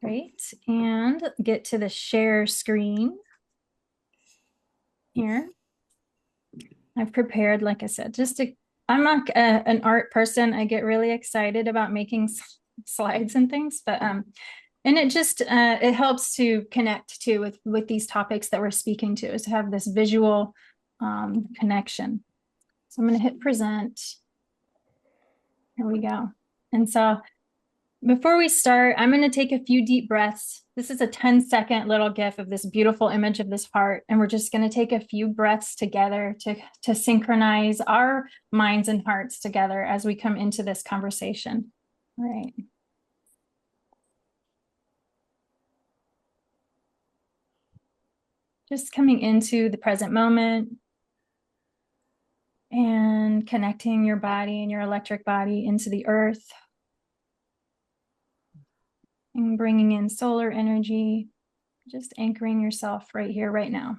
Great. And get to the share screen here. I've prepared, like I said, I'm not an art person. I get really excited about making slides and things, but and it helps to connect too with these topics that we're speaking to, is to have this visual connection. So I'm going to hit present. Here we go. And so before we start, I'm going to take a few deep breaths. This is a 10-second little GIF of this beautiful image of this heart. And we're just going to take a few breaths together to synchronize our minds and hearts together as we come into this conversation. All right. Just coming into the present moment and connecting your body and your electric body into the earth. And bringing in solar energy, just anchoring yourself right here, right now.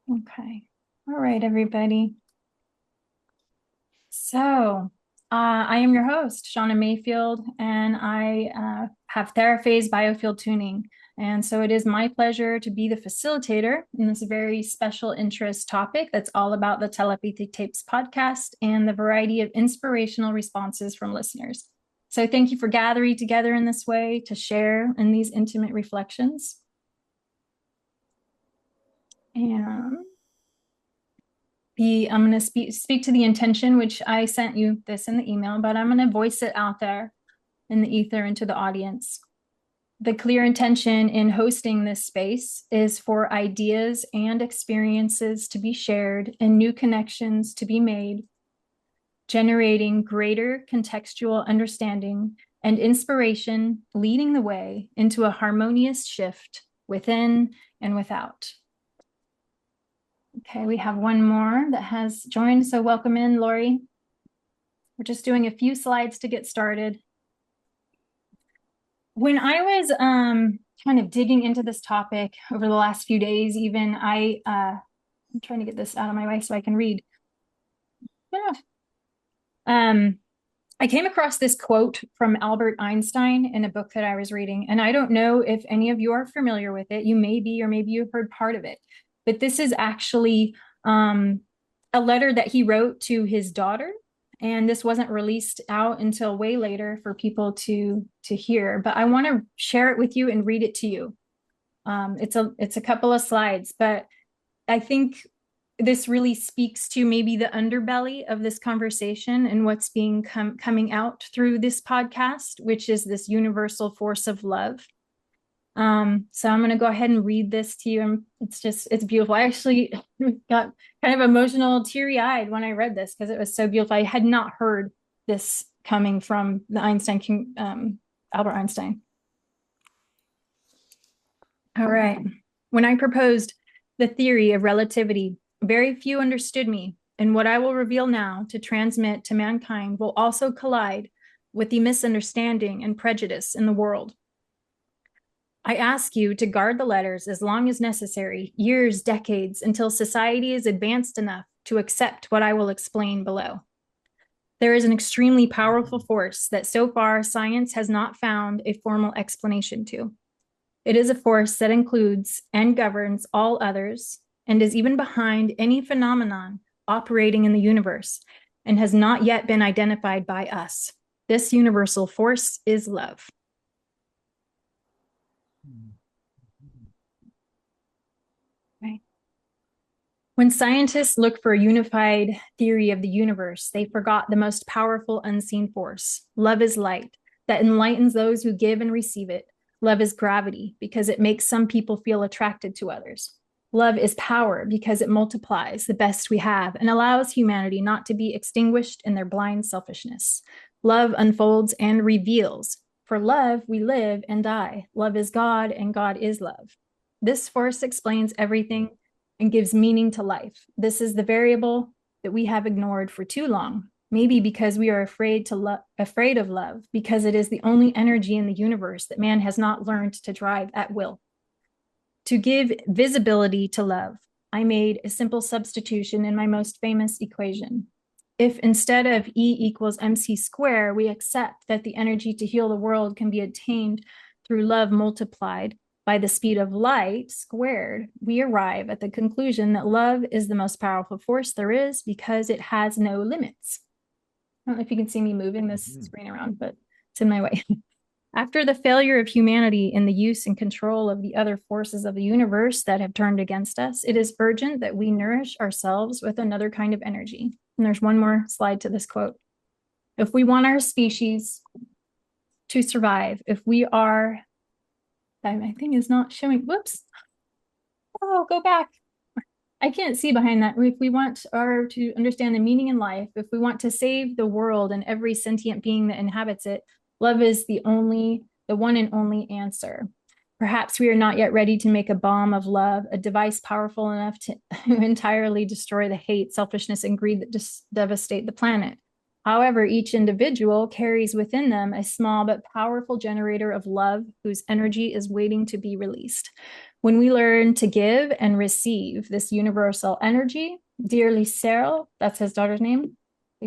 Okay. All right, everybody. So I am your host, Shauna Mayfield, and I have Theraphase Biofield Tuning. And so it is my pleasure to be the facilitator in this very special interest topic that's all about the Telepathy Tapes podcast and the variety of inspirational responses from listeners. So thank you for gathering together in this way to share in these intimate reflections. And I'm going to speak to the intention, which I sent you this in the email, but I'm going to voice it out there in the ether into the audience. The clear intention in hosting this space is for ideas and experiences to be shared and new connections to be made, generating greater contextual understanding and inspiration, leading the way into a harmonious shift within and without. Okay, we have one more that has joined, so welcome in, Lori. We're just doing a few slides to get started. When I was kind of digging into this topic over the last few days, even I'm trying to get this out of my way so I can read. Yeah. I came across this quote from Albert Einstein in a book that I was reading, and I don't know if any of you are familiar with it. You may be, or maybe you've heard part of it, but this is actually a letter that he wrote to his daughter. And this wasn't released out until way later for people to hear, but I want to share it with you and read it to you. It's a couple of slides, but I think this really speaks to maybe the underbelly of this conversation and what's being coming out through this podcast, which is this universal force of love. So I'm going to go ahead and read this to you. And it's beautiful. I actually got kind of emotional, teary-eyed when I read this because it was so beautiful. I had not heard this coming from the Albert Einstein. All right. When I proposed the theory of relativity, very few understood me, and what I will reveal now to transmit to mankind will also collide with the misunderstanding and prejudice in the world. I ask you to guard the letters as long as necessary, years, decades, until society is advanced enough to accept what I will explain below. There is an extremely powerful force that so far science has not found a formal explanation to. It is a force that includes and governs all others and is even behind any phenomenon operating in the universe and has not yet been identified by us. This universal force is love. Right. When scientists look for a unified theory of the universe, they forgot the most powerful unseen force. Love is light that enlightens those who give and receive it. Love is gravity because it makes some people feel attracted to others. Love is power because it multiplies the best we have and allows humanity not to be extinguished in their blind selfishness. Love unfolds and reveals. For love, we live and die. Love is God and God is love. This force explains everything and gives meaning to life. This is the variable that we have ignored for too long, maybe because we are afraid of love, because it is the only energy in the universe that man has not learned to drive at will. To give visibility to love, I made a simple substitution in my most famous equation. if instead of E equals MC square, we accept that the energy to heal the world can be attained through love multiplied by the speed of light squared, we arrive at the conclusion that love is the most powerful force there is because it has no limits. I don't know if you can see me moving this screen around, but it's in my way. After the failure of humanity in the use and control of the other forces of the universe that have turned against us, it is urgent that we nourish ourselves with another kind of energy. And there's one more slide to this quote. If we want our species to survive, if we are, my thing is not showing, whoops. Oh, go back. I can't see behind that. If we want to understand the meaning in life, if we want to save the world and every sentient being that inhabits it, love is the one and only answer. Perhaps we are not yet ready to make a bomb of love, a device powerful enough to entirely destroy the hate, selfishness, and greed that devastate the planet. However, each individual carries within them a small but powerful generator of love whose energy is waiting to be released. When we learn to give and receive this universal energy, dearly Cyril, that's his daughter's name,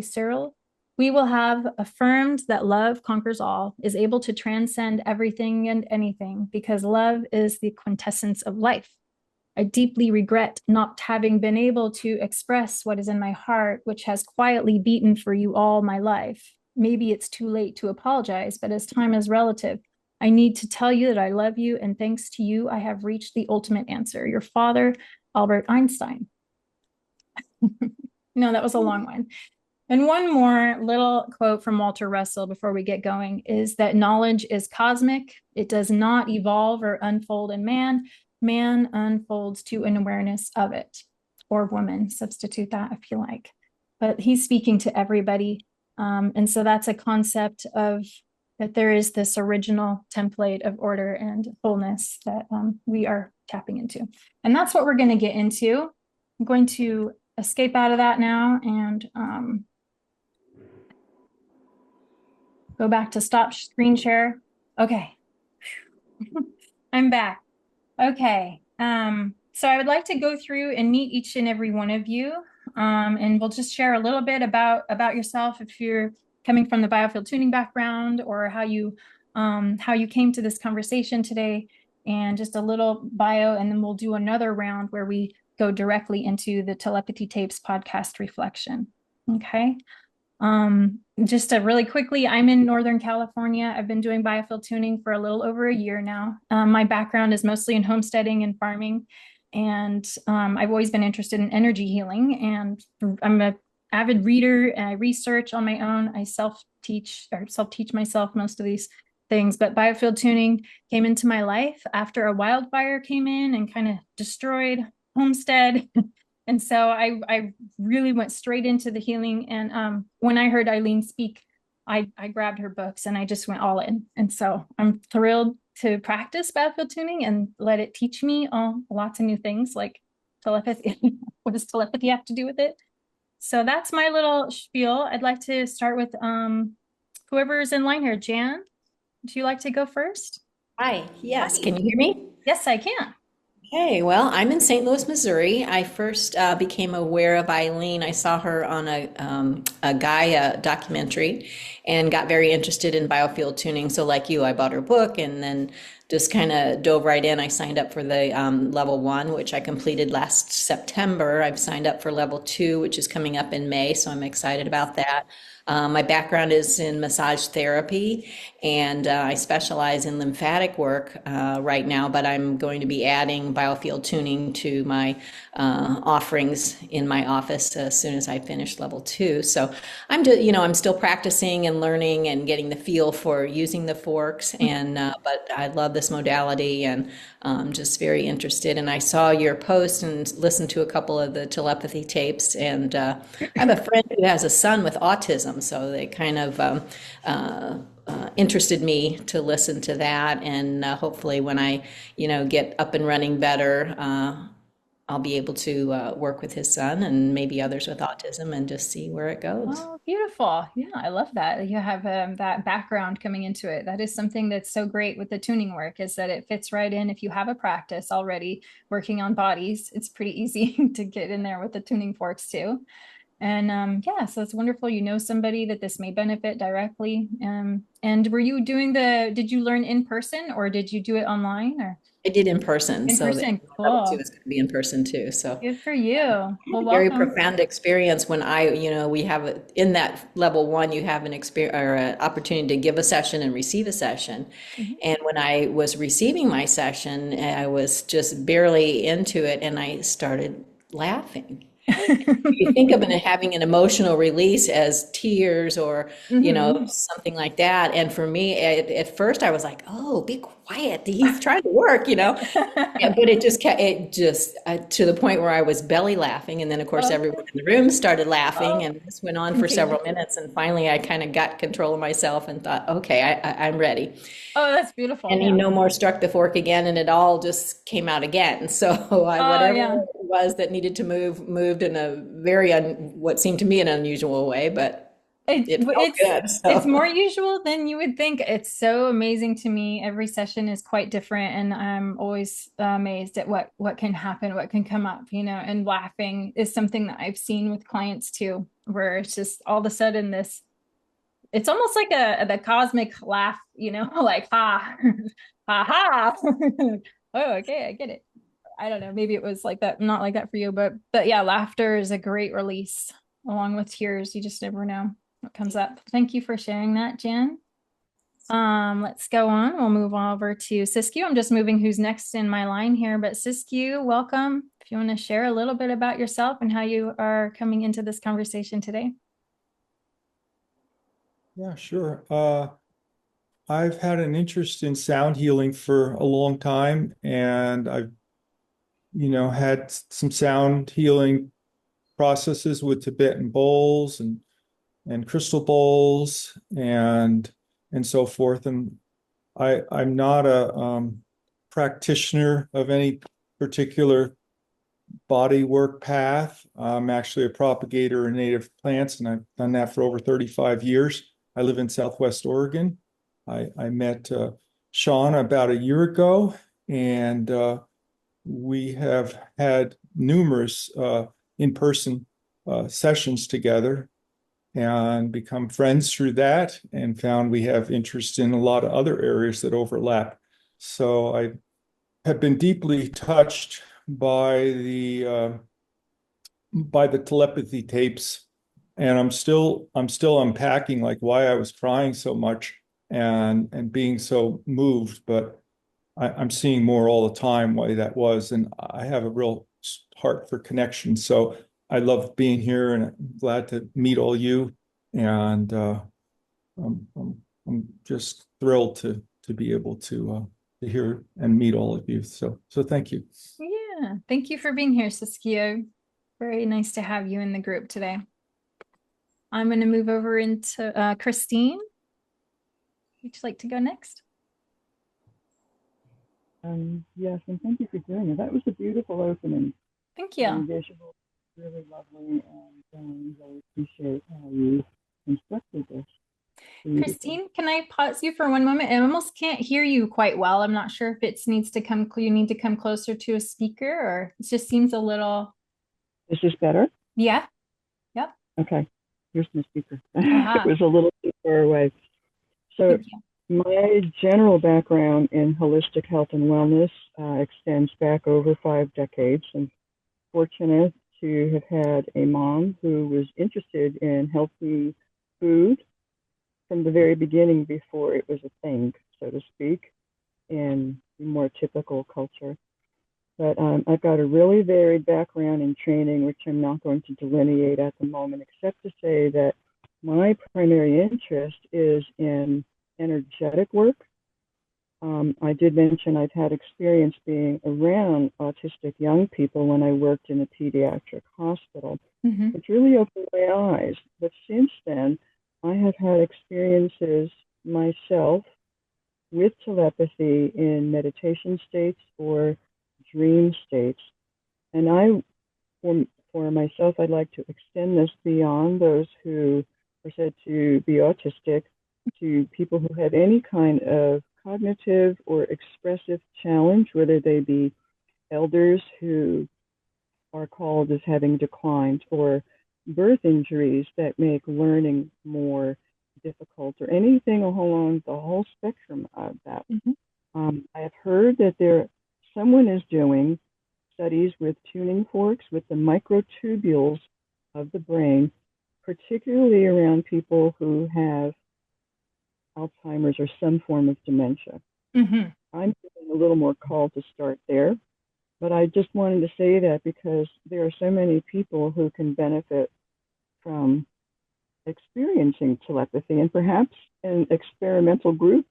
Cyril, we will have affirmed that love conquers all, is able to transcend everything and anything, because love is the quintessence of life. I deeply regret not having been able to express what is in my heart, which has quietly beaten for you all my life. Maybe it's too late to apologize, but as time is relative, I need to tell you that I love you, and thanks to you, I have reached the ultimate answer. Your father, Albert Einstein. No, that was a long one. And one more little quote from Walter Russell before we get going is that knowledge is cosmic. It does not evolve or unfold in man. Man unfolds to an awareness of it, or woman, substitute that if you like. But he's speaking to everybody. And so that's a concept of that there is this original template of order and wholeness that we are tapping into. And that's what we're going to get into. I'm going to escape out of that now and go back to stop screen share. Okay. I'm back. Okay. So I would like to go through and meet each and every one of you. And we'll just share a little bit about yourself if you're coming from the Biofield tuning background, or how you came to this conversation today, and just a little bio, and then we'll do another round where we go directly into the Telepathy Tapes podcast reflection. Okay. Just to really quickly, I'm in Northern California. I've been doing biofield tuning for a little over a year now. My background is mostly in homesteading and farming, and I've always been interested in energy healing, and I'm an avid reader, and I research on my own. I self-teach myself most of these things, but biofield tuning came into my life after a wildfire came in and kind of destroyed homestead. And so I really went straight into the healing. And when I heard Eileen speak, I grabbed her books and I just went all in. And so I'm thrilled to practice biofield tuning and let it teach me lots of new things like telepathy. What does telepathy have to do with it? So that's my little spiel. I'd like to start with whoever's in line here. Jan, would you like to go first? Hi, yes, can you hear me? Yes, I can. Okay, well, I'm in St. Louis, Missouri. I first became aware of Eileen. I saw her on a Gaia documentary and got very interested in biofield tuning. So, like you, I bought her book and then just kind of dove right in. I signed up for the level 1, which I completed last September. I've signed up for level 2, which is coming up in May, so I'm excited about that. My background is in massage therapy, and I specialize in lymphatic work right now, but I'm going to be adding biofield tuning to my offerings in my office as soon as I finish level 2. So I'm still practicing and learning and getting the feel for using the forks, and but I love this modality and just very interested. And I saw your post and listened to a couple of the telepathy tapes, and I have a friend who has a son with autism, so they kind of interested me to listen to that. And hopefully when I get up and running better, I'll be able to work with his son and maybe others with autism and just see where it goes. Oh, beautiful. Yeah, I love that. You have that background coming into it. That is something that's so great with the tuning work, is that it fits right in. If you have a practice already working on bodies, it's pretty easy to get in there with the tuning forks too. And yeah, so it's wonderful. You know somebody that this may benefit directly. And were you doing did you learn in person or did you do it online or I did in person, in so the person? level two Cool. is going to be in person too. So Good for you. had Well, a very welcome. profound experience when we have in that level one, you have an experience or an opportunity to give a session and receive a session. Mhm. And when I was receiving my session, I was just barely into it and I started laughing. You think of it having an emotional release as tears or Hmm. something like that, and for me at first I was like, oh, be quiet, he's trying to work, yeah, but it just kept it just to the point where I was belly laughing, and then of course everyone Okay. in the room started laughing, Oh, and this went on for several contagious. minutes, and finally I kind of got control of myself and thought, okay, I'm ready. Oh, that's beautiful. And he Yeah. no more struck the fork again, and it all just came out again. So Oh, whatever yeah. it was that needed to move, moved in a very what seemed to me an unusual way, but it felt good. It's more So usual than you would think. It's so amazing to me. Every session is quite different, and I'm always amazed at what can happen, what can come up, and laughing is something that I've seen with clients too, where it's just all of a sudden it's almost like the cosmic laugh, like ha ha ha. Oh, okay, I get it. I don't know, maybe it was like that, not like that for you, but yeah, laughter is a great release along with tears. You just never know what comes up. Thank you for sharing that, Jan. Let's go on. We'll move over to Siskiyew. I'm just moving who's next in my line here, but Siskiyew, welcome. If you want to share a little bit about yourself and how you are coming into this conversation today. Yeah, sure. I've had an interest in sound healing for a long time, and I've, had some sound healing processes with Tibetan bowls and crystal bowls and so forth. And I'm not a practitioner of any particular body work path. I'm actually a propagator of native plants, and I've done that for over 35 years. I live in Southwest Oregon. I met Sean about a year ago, and we have had numerous in-person sessions together and become friends through that, and found we have interest in a lot of other areas that overlap. So I have been deeply touched by the telepathy tapes, and I'm still unpacking like why I was crying so much and being so moved. But I'm seeing more all the time why that was, and I have a real heart for connection. So I love being here, and I'm glad to meet all you. And I'm just thrilled to be able to hear and meet all of you. So thank you. Yeah, thank you for being here, Siskiyew. Very nice to have you in the group today. I'm going to move over into Christine. Would you like to go next? Yes, and thank you for doing it. That was a beautiful opening, Thank very you. visual, really lovely, and really appreciate how you constructed this. Beautiful. Christine, can I pause you for one moment? I almost can't hear you quite well. I'm not sure if it needs to you need to come closer to a speaker or it just seems a little, Is this better? yeah, yep. Okay, here's my speaker. It Aha, was a little too far away. So, thank you. my general background in holistic health and wellness extends back over 5 decades. I'm fortunate to have had a mom who was interested in healthy food from the very beginning before it was a thing, so to speak, in more typical culture. But I've got a really varied background in training, which I'm not going to delineate at the moment, except to say that my primary interest is in energetic work. I did mention I've had experience being around autistic young people when I worked in a pediatric hospital, Hmm. which really opened my eyes. But since then, I have had experiences myself with telepathy in meditation states or dream states. And for myself, I'd like to extend this beyond those who are said to be autistic to people who have any kind of cognitive or expressive challenge, whether they be elders who are called as having declined, or birth injuries that make learning more difficult, or anything along the whole spectrum of that. I have heard that someone is doing studies with tuning forks with the microtubules of the brain, particularly around people who have Alzheimer's or some form of dementia. I'm feeling a little more called to start there, but I just wanted to say that because there are so many people who can benefit from experiencing telepathy, and perhaps an experimental group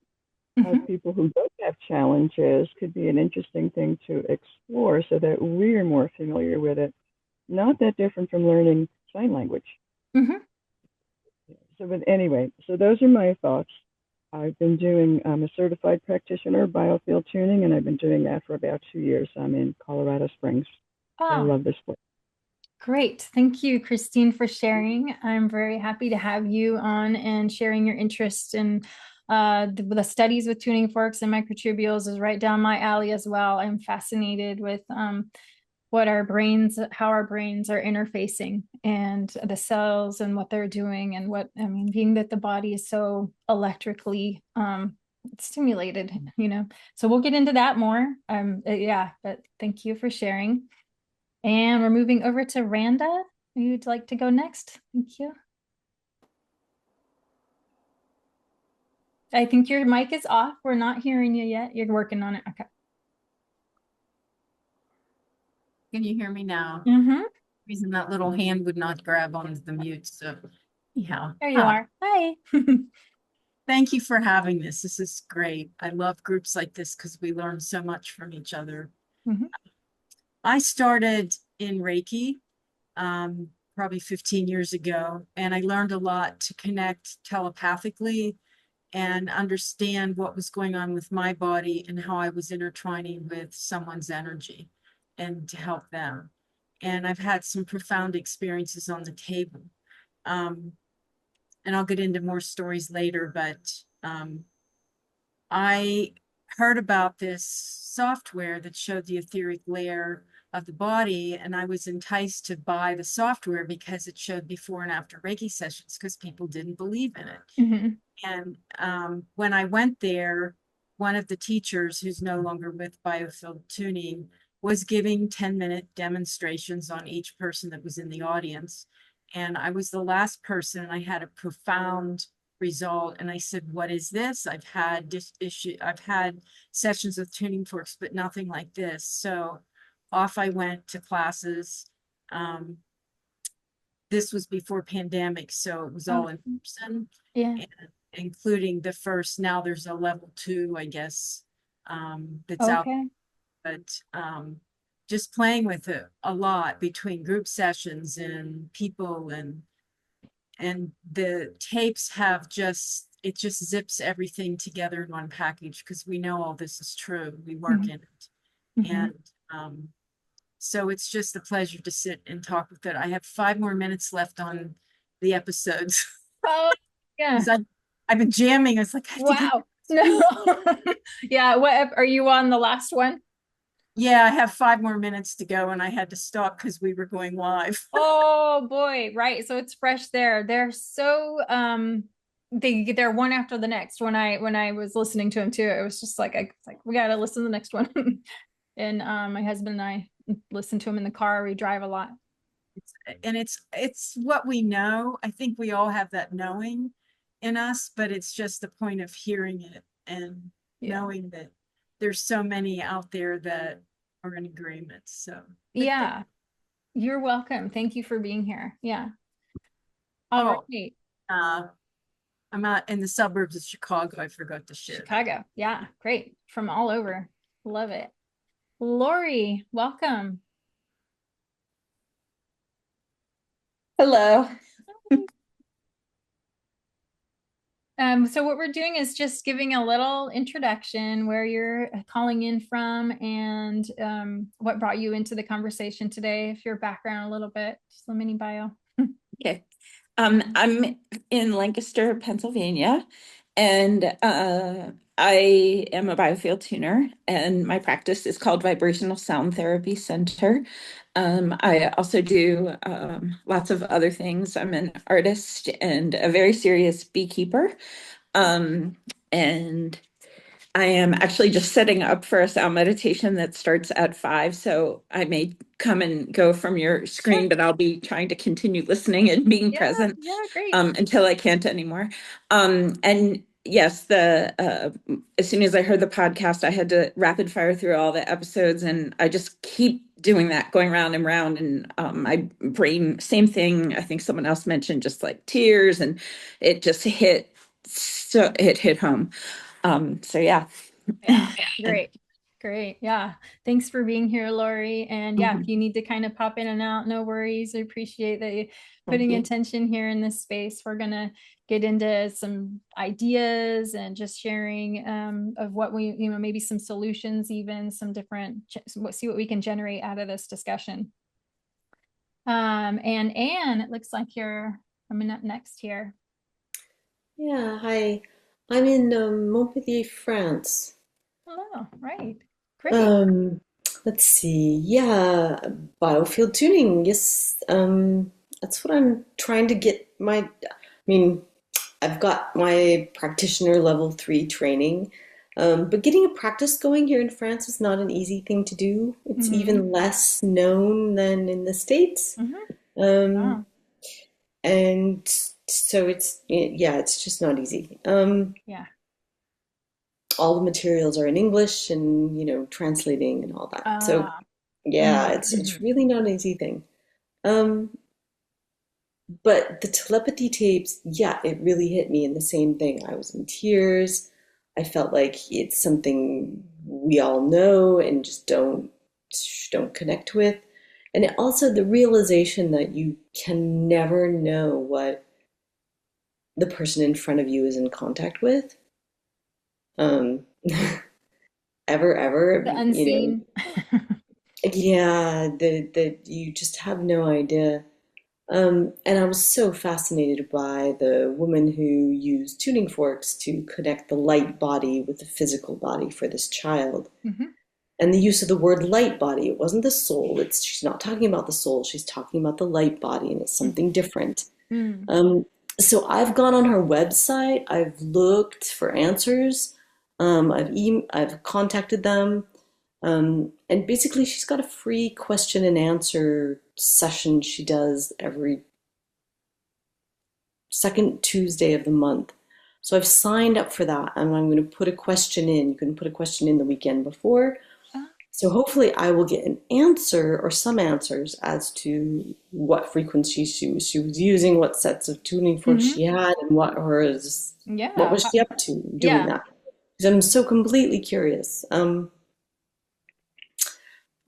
of people who don't have challenges could be an interesting thing to explore so that we are more familiar with it. Not that different from learning sign language. So, but anyway, so those are my thoughts. I've been doing, I'm a certified practitioner, biofield tuning, and I've been doing that for about 2 years. I'm in Colorado Springs. I love this place. Great. Thank you, Christine, for sharing. I'm very happy to have you on and sharing your interest in the studies with tuning forks and microtubules is right down my alley as well. I'm fascinated with how our brains are interfacing and the cells and what they're doing, and being that the body is so electrically stimulated, so we'll get into that more. But thank you for sharing. And we're moving over to Randa. You'd like to go next? Thank you. I think your mic is off. We're not hearing you yet. You're working on it. Okay. Can you hear me now? Reason that little hand would not grab onto the mute. So anyhow. There you are. Hi. Thank you for having this. This is great. I love groups like this because we learn so much from each other. I started in Reiki probably 15 years ago, and I learned a lot to connect telepathically and understand what was going on with my body and how I was intertwining with someone's energy and to help them. And I've had some profound experiences on the table. And I'll get into more stories later, but I heard about this software that showed the etheric layer of the body, and I was enticed to buy the software because it showed before and after Reiki sessions because people didn't believe in it. And when I went there, one of the teachers, who's no longer with Biofield Tuning, was giving 10-minute demonstrations on each person that was in the audience. And I was the last person, and I had a profound result. And I said, what is this? I've had sessions with tuning forks, but nothing like this. So off I went to classes. This was before pandemic, so it was all in person. And including the first, now there's a level 2, I guess, that's out. But just playing with it a lot between group sessions and people, and the tapes have it just zips everything together in one package because we know all this is true. We work in it. And so it's just a pleasure to sit and talk with it. I have 5 more minutes left on the episodes. I've been jamming. It's like, wow. No. Yeah. What are you on the last one? Yeah, I have 5 more minutes to go, and I had to stop because we were going live. Oh boy, right. So it's fresh there. They're so they're one after the next. When I was listening to them too, it was just like we gotta listen to the next one. And my husband and I listen to them in the car. We drive a lot. It's what we know. I think we all have that knowing in us, but it's just the point of hearing it and knowing that there's so many out there that are in agreement. So yeah, you're welcome. Thank you for being here. Yeah. All right. I'm out in the suburbs of Chicago. I forgot to share. Chicago. Yeah. Great. From all over. Love it. Lori, welcome. Hello. So what we're doing is just giving a little introduction, where you're calling in from, and what brought you into the conversation today, if your background a little bit, just a mini bio. Okay. I'm in Lancaster, Pennsylvania, and I am a biofield tuner, and my practice is called Vibrational Sound Therapy Center. I also do lots of other things. I'm an artist and a very serious beekeeper. And I am actually just setting up for a sound meditation that starts at 5. So I may come and go from your screen, but I'll be trying to continue listening and being present great. Until I can't anymore. And yes, as soon as I heard the podcast, I had to rapid fire through all the episodes, and I just keep doing that, going round and round. And my brain, same thing. I think someone else mentioned just like tears, and it just it hit home. So yeah. Great. Great. Yeah. Thanks for being here, Lori. And yeah, if you need to kind of pop in and out, no worries. I appreciate that you putting attention here in this space. We're going to get into some ideas and just sharing of what we, maybe some solutions, even some different, see what we can generate out of this discussion. And Anne, it looks like you're coming up next here. Yeah, hi. I'm in Montpellier, France. Oh, right. Great. Let's see. Yeah, biofield tuning. Yes, that's what I'm trying to get I mean, I've got my practitioner level 3 training, but getting a practice going here in France is not an easy thing to do. It's even less known than in the States. And so it's just not easy. Yeah. All the materials are in English and, translating and all that. So yeah, it's really not an easy thing. But the telepathy tapes, yeah, it really hit me in the same thing. I was in tears. I felt like it's something we all know and just don't connect with. And also the realization that you can never know what the person in front of you is in contact with. Ever. The unseen. Yeah, that you just have no idea. And I was so fascinated by the woman who used tuning forks to connect the light body with the physical body for this child. And the use of the word light body, it wasn't the soul. She's not talking about the soul. She's talking about the light body, and it's something different. So I've gone on her website. I've looked for answers. I've contacted them. And basically, she's got a free question and answer session she does every second Tuesday of the month. So I've signed up for that, and I'm going to put a question in. You can put a question in the weekend before. So hopefully I will get an answer or some answers as to what frequency she was using, what sets of tuning forks she had, and what was she up to doing that. Because I'm so completely curious.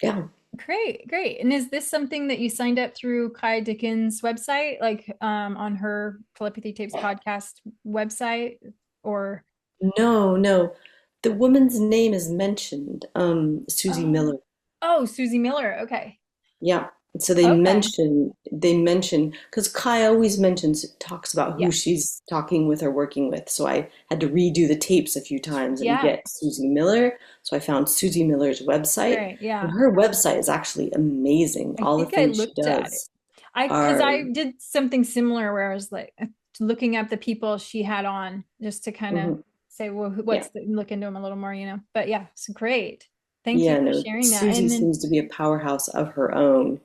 Yeah. Great. And is this something that you signed up through Kai Dickens' website, like on her Telepathy Tapes podcast website, or? No. The woman's name is mentioned, Susie Miller. Oh, Susie Miller. Okay. Yeah. So they mention, because Kai always talks about who she's talking with or working with. So I had to redo the tapes a few times and get Susie Miller. So I found Susie Miller's website. Right, yeah. And her website is actually amazing. All the things she does. Because I did something similar where I was like looking up the people she had on just to kind of say, well, look into them a little more, But yeah, it's great. Thank you for sharing that. Susie seems to be a powerhouse of her own.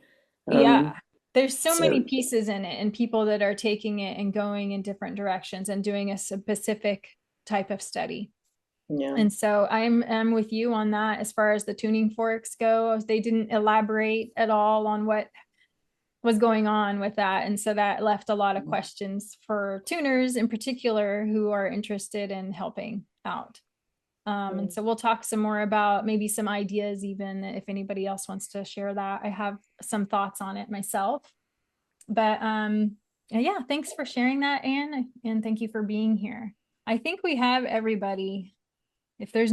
There's so many pieces in it, and people that are taking it and going in different directions and doing a specific type of study. Yeah. And so I'm with you on that. As far as the tuning forks go, they didn't elaborate at all on what was going on with that. And so that left a lot of questions for tuners in particular who are interested in helping out. And so we'll talk some more about maybe some ideas, even if anybody else wants to share that. I have some thoughts on it myself, but yeah, thanks for sharing that, Anne, and thank you for being here. I think we have everybody. If there's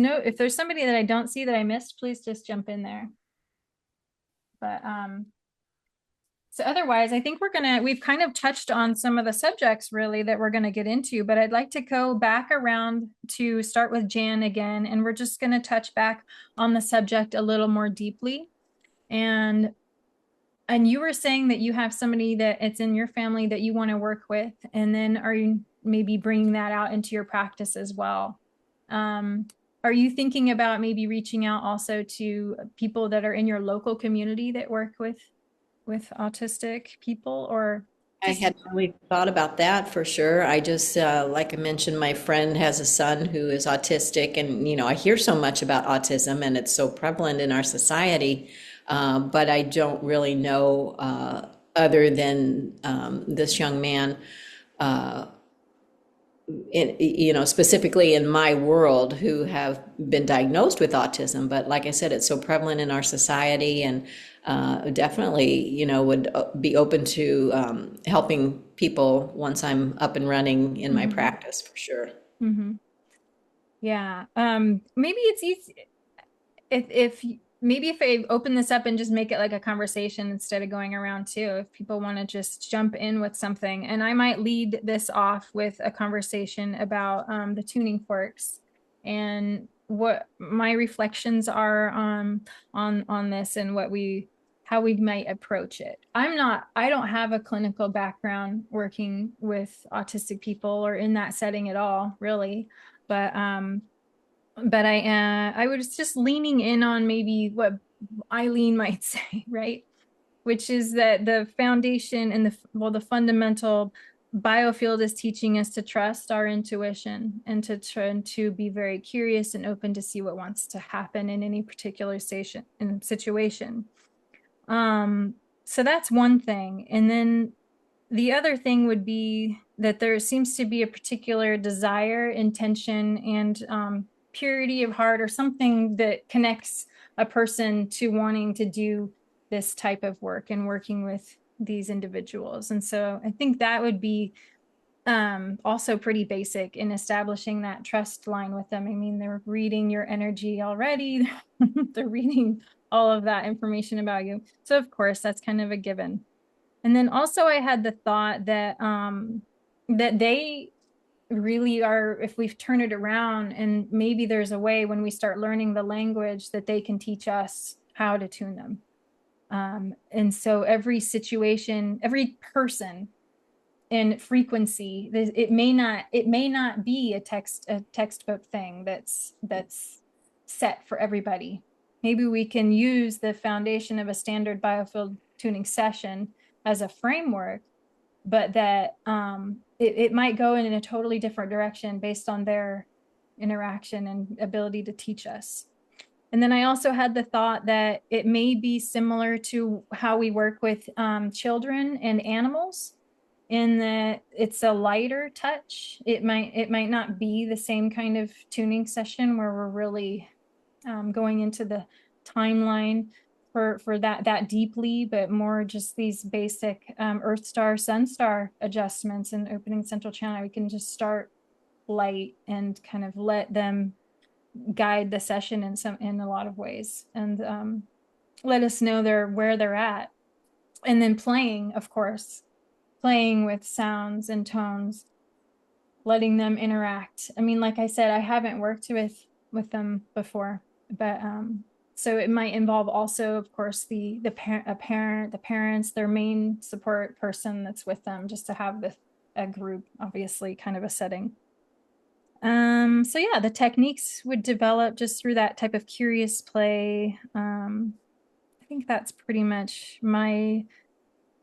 somebody that I don't see that I missed, please just jump in there. But So otherwise, I think we've kind of touched on some of the subjects really that we're going to get into, but I'd like to go back around to start with Jan again, and we're just going to touch back on the subject a little more deeply. And you were saying that you have somebody that it's in your family that you want to work with, and then are you maybe bringing that out into your practice as well? Are you thinking about maybe reaching out also to people that are in your local community that work with autistic people, or I hadn't really thought about that for sure. I just, like I mentioned, my friend has a son who is autistic, and I hear so much about autism, and it's so prevalent in our society. But I don't really know other than this young man. Specifically in my world, who have been diagnosed with autism. But like I said, it's so prevalent in our society, and definitely, would be open to helping people once I'm up and running in my practice, for sure. Yeah. Maybe it's easy if maybe if I open this up and just make it like a conversation instead of going around too, if people want to just jump in with something, and I might lead this off with a conversation about the tuning forks and what my reflections are on this, and how we might approach it. I don't have a clinical background working with autistic people or in that setting at all, really, but I was just leaning in on maybe what Eileen might say, right? Which is that the foundation and the fundamental biofield is teaching us to trust our intuition and to try to be very curious and open to see what wants to happen in any particular situation. So that's one thing. And then the other thing would be that there seems to be a particular desire, intention, and purity of heart, or something that connects a person to wanting to do this type of work and working with these individuals. And so I think that would be also pretty basic in establishing that trust line with them. I mean, they're reading your energy already. They're reading all of that information about you. So of course, that's kind of a given. And then also I had the thought that that they really are, if we turn it around, and maybe there's a way when we start learning the language that they can teach us how to tune them. And so every situation, every person and frequency, it may not be a textbook thing that's set for everybody. Maybe we can use the foundation of a standard biofield tuning session as a framework, but that it might go in a totally different direction based on their interaction and ability to teach us. And then I also had the thought that it may be similar to how we work with children and animals, in that it's a lighter touch. It might not be the same kind of tuning session where we're really going into the timeline for that deeply, but more just these basic Earth star, Sun star adjustments and opening central channel. We can just start light and kind of let them guide the session in a lot of ways, and let us know where they're at. And then playing, of course, playing with sounds and tones, letting them interact. I mean, like I said, I haven't worked with them before, but so it might involve also, of course, the parents, their main support person that's with them, just to have a group, obviously, kind of a setting. So yeah, the techniques would develop just through that type of curious play. I think that's pretty much my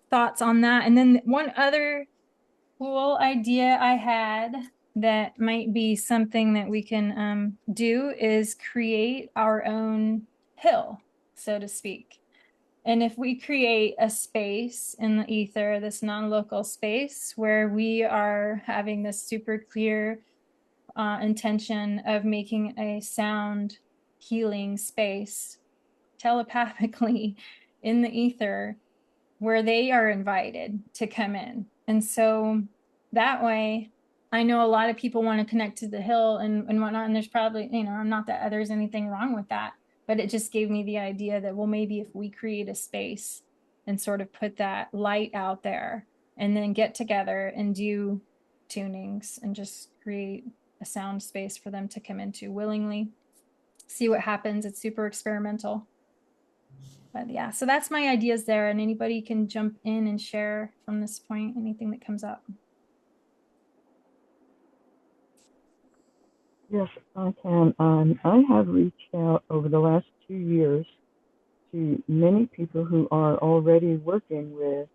thoughts on that. And then one other cool idea I had that might be something that we can do is create our own hill, so to speak. And if we create a space in the ether, this non-local space where we are having this super clear intention of making a sound healing space telepathically in the ether, where they are invited to come in. And so that way, I know a lot of people want to connect to the hill and whatnot, and there's probably, not that there's anything wrong with that, but it just gave me the idea that, well, maybe if we create a space and sort of put that light out there, and then get together and do tunings and just create a sound space for them to come into willingly, see what happens. It's super experimental. But yeah, so that's my ideas there, and anybody can jump in and share from this point anything that comes up. Yes, I can. I have reached out over the last 2 years to many people who are already working with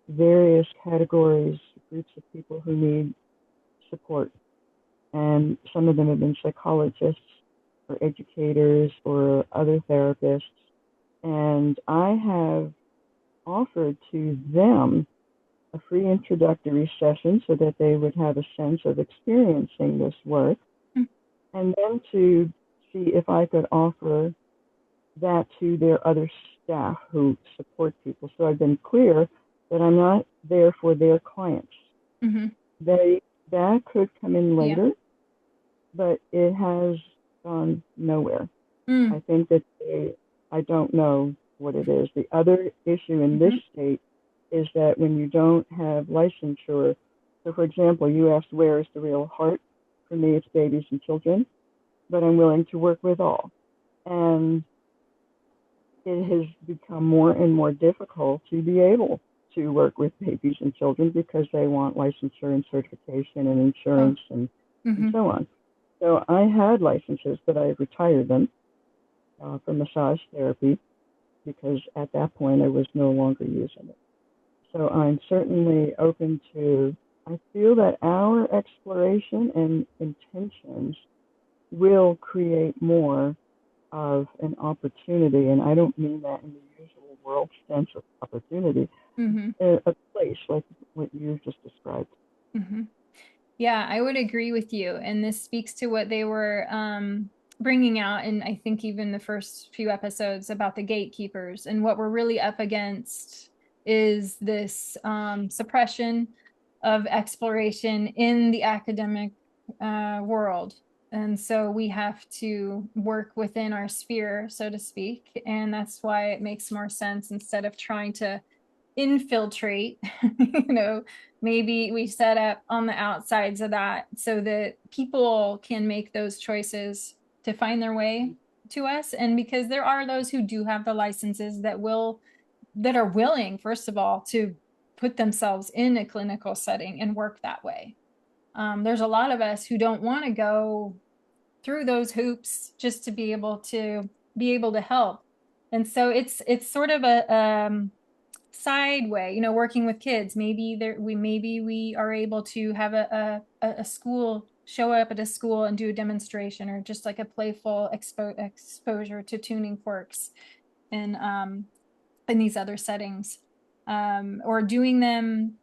various categories, groups of people who need support. And some of them have been psychologists or educators or other therapists. And I have offered to them a free introductory session so that they would have a sense of experiencing this work, and then to see if I could offer that to their other staff who support people. So I've been clear that I'm not there for their clients. That could come in later, but it has gone nowhere. I think that I don't know what it is. The other issue in this state is that when you don't have licensure, so for example, you asked where is the real heart? For me, it's babies and children, but I'm willing to work with all. And it has become more and more difficult to be able to work with babies and children because they want licensure and certification and insurance and so on. So I had licenses, but I retired them for massage therapy because at that point I was no longer using it. So I'm certainly open to, I feel that our exploration and intentions will create more of an opportunity, and I don't mean that in the usual world sense of opportunity, a place like what you just described. Yeah, I would agree with you. And this speaks to what they were bringing out in, I think, even the first few episodes about the gatekeepers. And what we're really up against is this suppression of exploration in the academic world. And so we have to work within our sphere, so to speak. And that's why it makes more sense, instead of trying to infiltrate, maybe we set up on the outsides of that so that people can make those choices to find their way to us. And because there are those who do have the licenses that are willing, first of all, to put themselves in a clinical setting and work that way. There's a lot of us who don't want to go through those hoops just to be able to help. And so it's sort of a side way, working with kids. Maybe we are able to have a school show up at a school and do a demonstration, or just like a playful exposure to tuning forks and in these other settings, or doing them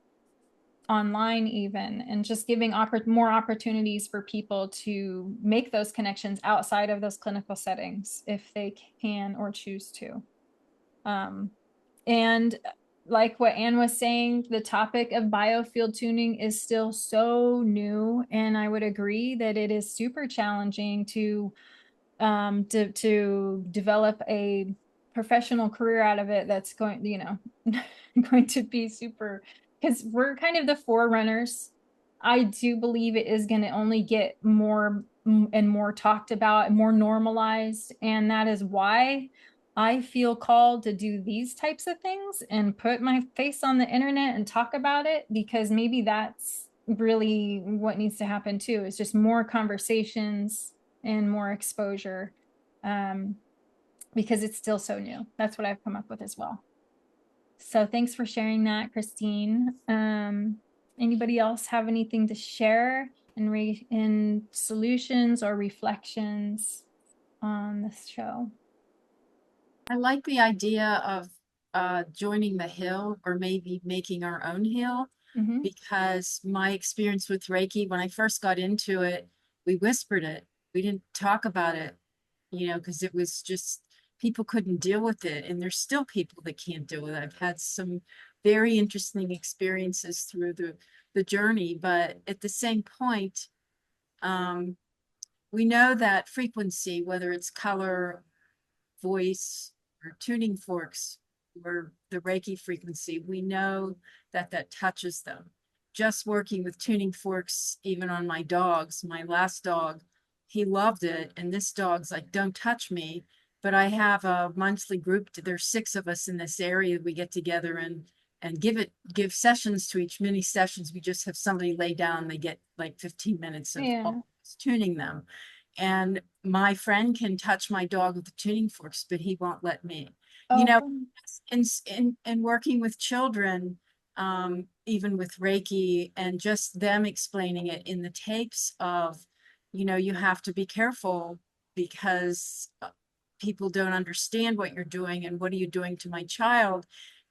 online even, and just giving more opportunities for people to make those connections outside of those clinical settings if they can or choose to. And like what Anne was saying, the topic of biofield tuning is still so new, and I would agree that it is super challenging to develop a professional career out of it that's going to be super, because we're kind of the forerunners. I do believe it is going to only get more and more talked about and more normalized, and that is why I feel called to do these types of things and put my face on the internet and talk about it, because maybe that's really what needs to happen too, is just more conversations and more exposure, because it's still so new. That's what I've come up with as well. So thanks for sharing that, Christine. Anybody else have anything to share in solutions or reflections on this show? I like the idea of joining the hill, or maybe making our own hill, because my experience with Reiki, when I first got into it, we whispered it. We didn't talk about it, because it was just, people couldn't deal with it. And there's still people that can't deal with it. I've had some very interesting experiences through the journey, but at the same point, we know that frequency, whether it's color, voice, or tuning forks, or the Reiki frequency, we know that that touches them. Just working with tuning forks, even on my dogs, my last dog, he loved it. And this dog's like, don't touch me. But I have a monthly group. There's 6 of us in this area. We get together and give sessions to each mini sessions. We just have somebody lay down. They get like 15 minutes of tuning them. And my friend can touch my dog with the tuning forks, but he won't let me. You know, in working with children, even with Reiki, and just them explaining it in the tapes of, you know, you have to be careful because people don't understand what you're doing and what are you doing to my child.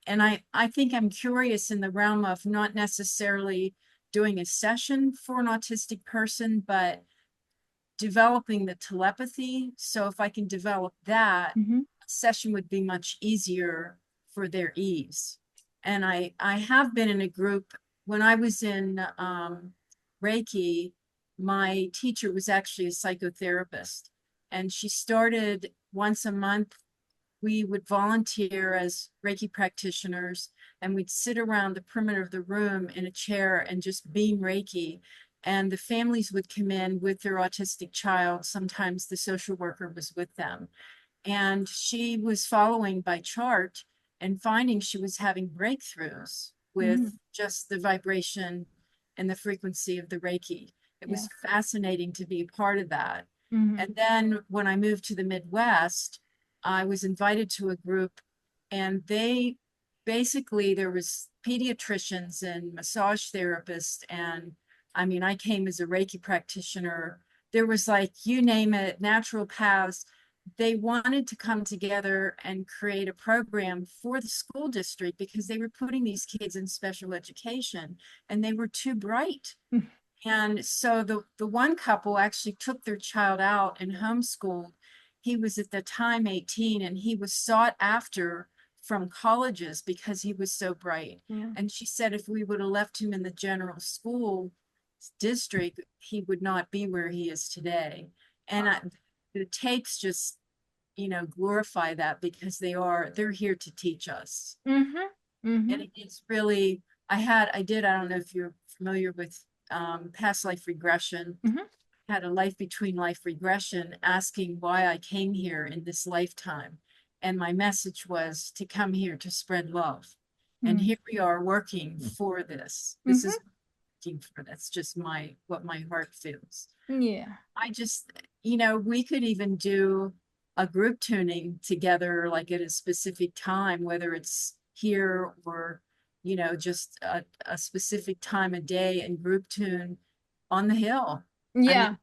And I think I'm curious in the realm of not necessarily doing a session for an autistic person, but developing the telepathy. So if I can develop that, a session would be much easier for their ease. And I have been in a group. When I was in Reiki, my teacher was actually a psychotherapist, and she started once a month. We would volunteer as Reiki practitioners, and we'd sit around the perimeter of the room in a chair and just beam Reiki. And the families would come in with their autistic child. Sometimes the social worker was with them. And she was following by chart and finding she was having breakthroughs with just the vibration and the frequency of the Reiki. It was fascinating to be a part of that. And then when I moved to the Midwest, I was invited to a group, and they basically, there was pediatricians and massage therapists. And I mean, I came as a Reiki practitioner. There was like, you name it, naturopaths. They wanted to come together and create a program for the school district because they were putting these kids in special education and they were too bright. And so the one couple actually took their child out and homeschooled. He was at the time 18, and he was sought after from colleges because he was so bright. And she said if we would have left him in the general school district, he would not be where he is today. And the tapes just, you know, glorify that because they're here to teach us. And it's really, I don't know if you're familiar with past life regression. Had a life between life regression, asking why I came here in this lifetime. And my message was to come here to spread love. And here we are working for this. This is working for, that's just what my heart feels. I just, you know, we could even do a group tuning together, like at a specific time, whether it's here or, you know, just a specific time of day, and group tune on the hill. I mean,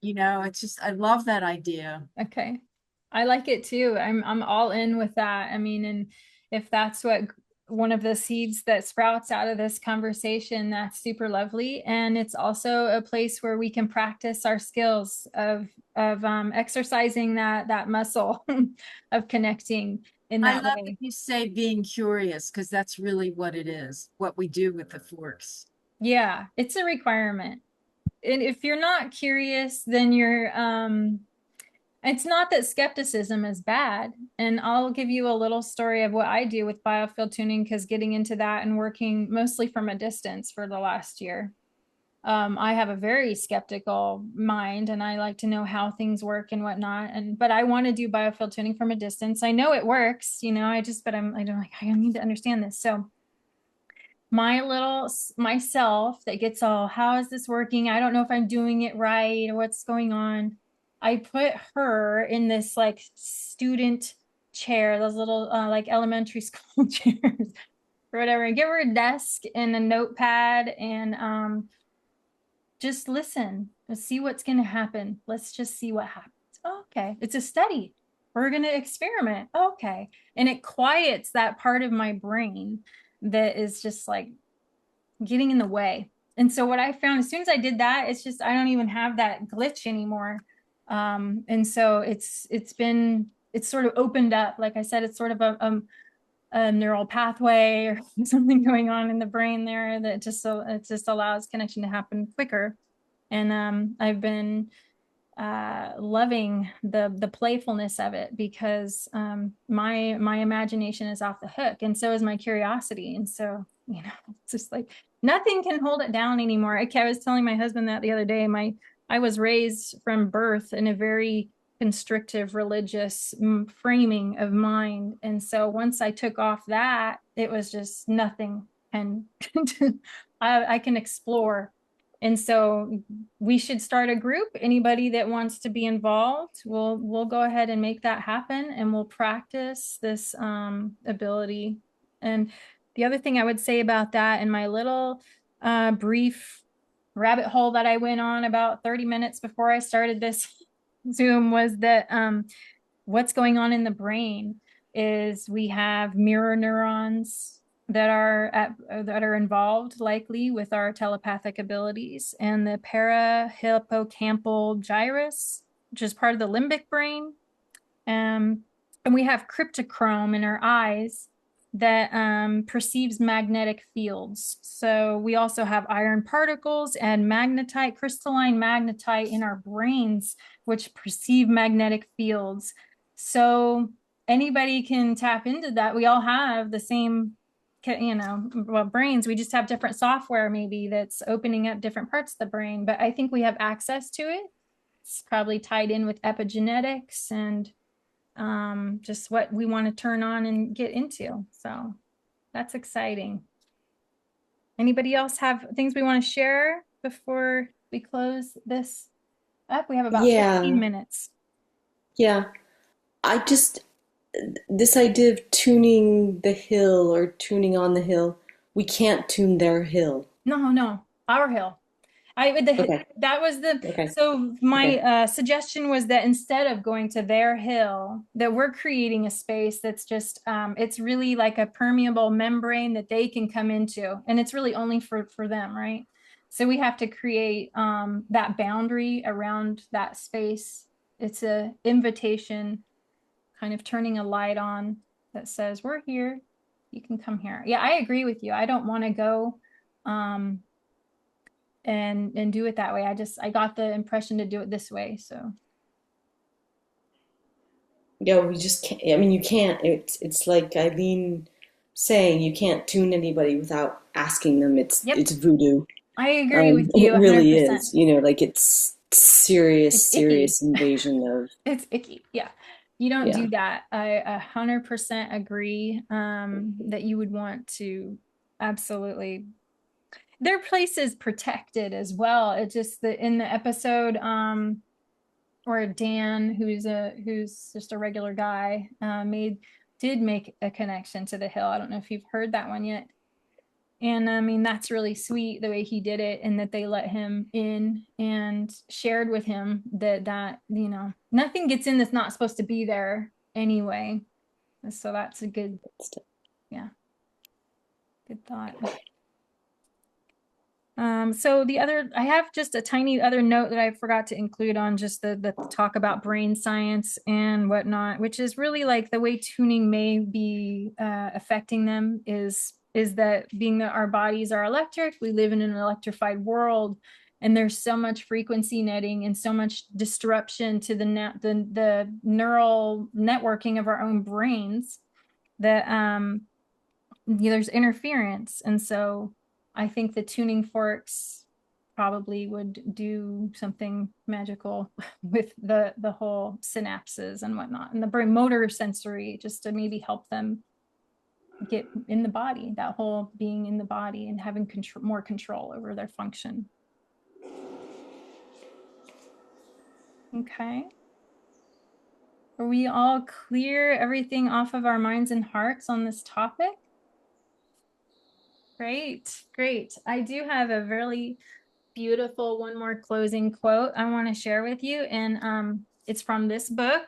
you know, it's just, I love that idea. Okay. I like it too. I'm all in with that. I mean, and if that's what one of the seeds that sprouts out of this conversation, that's super lovely. And it's also a place where we can practice our skills of exercising that muscle of connecting in that way. I love that you say being curious, because that's really what it is, what we do with the forks. Yeah, it's a requirement. And if you're not curious, then it's not that skepticism is bad. And I'll give you a little story of what I do with biofield tuning, because getting into that and working mostly from a distance for the last year, I have a very skeptical mind, and I like to know how things work and whatnot. But I want to do biofield tuning from a distance. I know it works, you know, I need to understand this. So my little myself that gets all, how is this working? I don't know if I'm doing it right or what's going on. I put her in this like student chair, those little like elementary school chairs or whatever, and give her a desk and a notepad and just listen. Let's see what's going to happen. Let's just see what happens. Oh, okay. It's a study. We're going to experiment. Okay. And it quiets that part of my brain that is just like getting in the way. And so what I found, as soon as I did that, it's just, I don't even have that glitch anymore. And so it's sort of opened up. Like I said, it's sort of a neural pathway or something going on in the brain there that it just allows connection to happen quicker. And I've been loving the playfulness of it, because my imagination is off the hook, and so is my curiosity. And so, it's just like nothing can hold it down anymore. I was telling my husband that the other day. I was raised from birth in a very constrictive religious framing of mind, and so once I took off that, it was just nothing, and I can explore. And so we should start a group. Anybody that wants to be involved, we'll go ahead and make that happen, and we'll practice this ability. And the other thing I would say about that, in my little brief rabbit hole that I went on about 30 minutes before I started this Zoom, was that what's going on in the brain is we have mirror neurons that are involved likely with our telepathic abilities, and the parahippocampal gyrus, which is part of the limbic brain. And we have cryptochrome in our eyes that perceives magnetic fields. So we also have iron particles and magnetite, crystalline magnetite in our brains, which perceive magnetic fields. So anybody can tap into that. We all have the same, brains. We just have different software maybe that's opening up different parts of the brain, but I think we have access to it. It's probably tied in with epigenetics and just what we want to turn on and get into. So that's exciting. Anybody else have things we want to share before we close this up? We have about 15 minutes. Yeah. This idea of tuning the hill or tuning on the hill, we can't tune their hill. No, our hill. That was so my suggestion was that instead of going to their hill, that we're creating a space that's just it's really like a permeable membrane that they can come into, and it's really only for them, right? So we have to create that boundary around that space. It's a invitation, kind of turning a light on that says, we're here, you can come here. Yeah, I agree with you. I don't want to go and do it that way. I got the impression to do it this way. So yeah, we just can't. I mean, you can't. It's like Eileen saying, you can't tune anybody without asking them. It's voodoo. I agree with you. It really is. Like it's serious invasion of. It's icky. Yeah. You don't do that. I 100% agree that you would want to absolutely. Their place is protected as well. It's just that in the episode, or Dan, who's just a regular guy, did make a connection to the hill. I don't know if you've heard that one yet. And I mean, that's really sweet the way he did it, and that they let him in and shared with him that nothing gets in that's not supposed to be there anyway. So that's a good thought. So I have just a tiny other note that I forgot to include on just the talk about brain science and whatnot, which is really like the way tuning may be affecting them is that being that our bodies are electric, we live in an electrified world, and there's so much frequency netting and so much disruption to the neural networking of our own brains that there's interference. And so I think the tuning forks probably would do something magical with the whole synapses and whatnot, and the brain motor sensory, just to maybe help them get in the body, that whole being in the body and having more control over their function. Okay. Are we all clear? Everything off of our minds and hearts on this topic? Great. I do have a really beautiful one more closing quote I want to share with you, and it's from this book.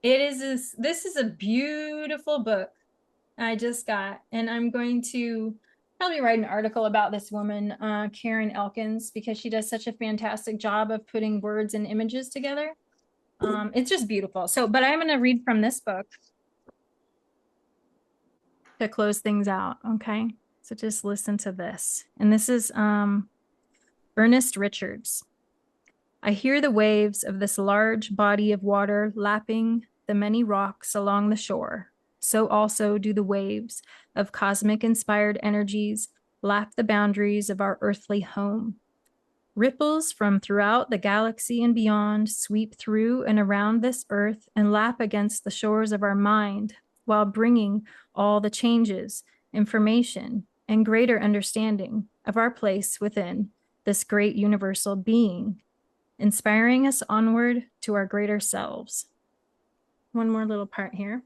This is a beautiful book I just got, and I'm going to probably write an article about this woman, Karen Elkins, because she does such a fantastic job of putting words and images together. It's just beautiful. But I'm going to read from this book to close things out. Okay. So just listen to this. And this is Ernest Richards. I hear the waves of this large body of water lapping the many rocks along the shore. So also do the waves of cosmic-inspired energies lap the boundaries of our earthly home. Ripples from throughout the galaxy and beyond sweep through and around this earth and lap against the shores of our mind, while bringing all the changes, information, and greater understanding of our place within this great universal being, inspiring us onward to our greater selves. One more little part here.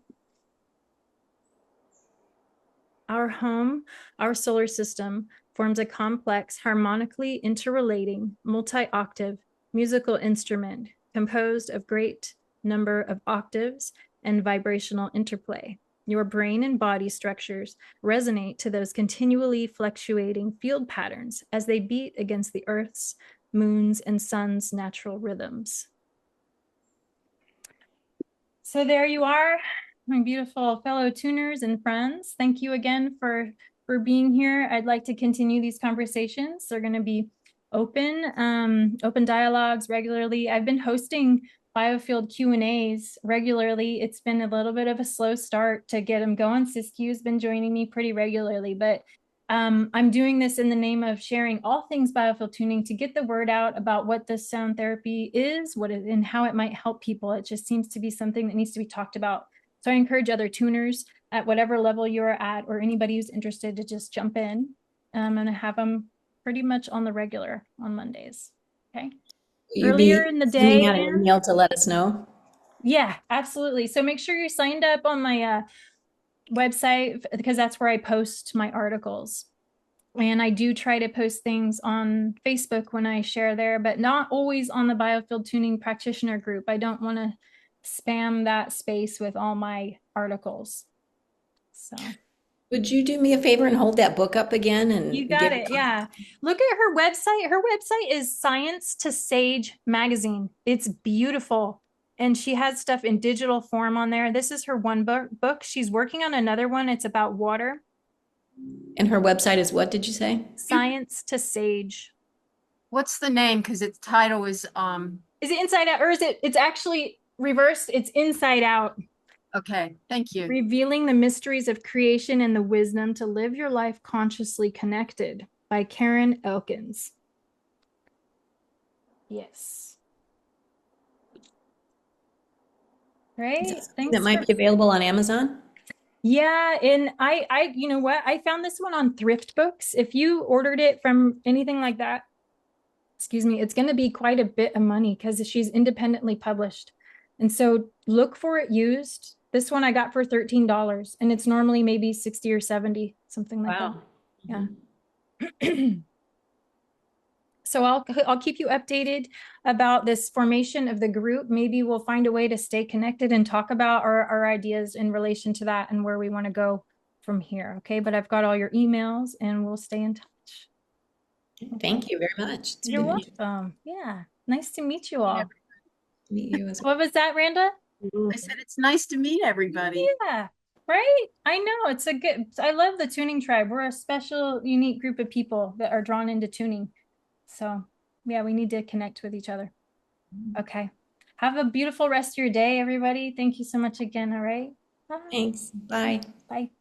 Our home, our solar system, forms a complex, harmonically interrelating, multi-octave musical instrument composed of great number of octaves and vibrational interplay. Your brain and body structures resonate to those continually fluctuating field patterns as they beat against the Earth's, moon's, and sun's natural rhythms. So there you are, my beautiful fellow tuners and friends. Thank you again for being here. I'd like to continue these conversations. They're going to be open dialogues regularly. I've been hosting Biofield Q&As regularly. It's been a little bit of a slow start to get them going. Siskiyew's been joining me pretty regularly, but I'm doing this in the name of sharing all things biofield tuning to get the word out about what this sound therapy is, and how it might help people. It just seems to be something that needs to be talked about. So I encourage other tuners at whatever level you're at, or anybody who's interested, to just jump in. I'm going to have them pretty much on the regular on Mondays. Okay. Earlier in the day. Out an email to let us know. Yeah, absolutely. So make sure you're signed up on my website, because that's where I post my articles. And I do try to post things on Facebook when I share there, but not always on the Biofield Tuning Practitioner group. I don't want to spam that space with all my articles. So would you do me a favor and hold that book up again? And you got it. Yeah. Look at her website. Her website is Science to Sage magazine. It's beautiful. And she has stuff in digital form on there. This is her one book. She's working on another one. It's about water. And her website is what, did you say? Science to Sage. What's the name? Because its title is it Inside Out, or is it's actually reversed? It's Inside Out. Okay, thank you. Revealing the Mysteries of Creation and the Wisdom to Live Your Life Consciously Connected by Karen Elkins. Yes. Right? Thanks. That might be available on Amazon. Yeah, and I you know what? I found this one on Thrift Books. If you ordered it from anything like that, excuse me, it's going to be quite a bit of money because she's independently published. And so look for it used. This one I got for $13, and it's normally maybe 60 or 70, something like that. Yeah. So I'll keep you updated about this formation of the group. Maybe we'll find a way to stay connected and talk about our ideas in relation to that and where we want to go from here. Okay. But I've got all your emails and we'll stay in touch. Okay. Thank you very much. You're welcome. Yeah. Nice to meet you all. Meet you as well. What was that, Randa? I said, it's nice to meet everybody. Yeah. Right? I know. I love the tuning tribe. We're a special, unique group of people that are drawn into tuning. So yeah, we need to connect with each other. Okay. Have a beautiful rest of your day, everybody. Thank you so much again. All right. Bye. Thanks. Bye. Bye.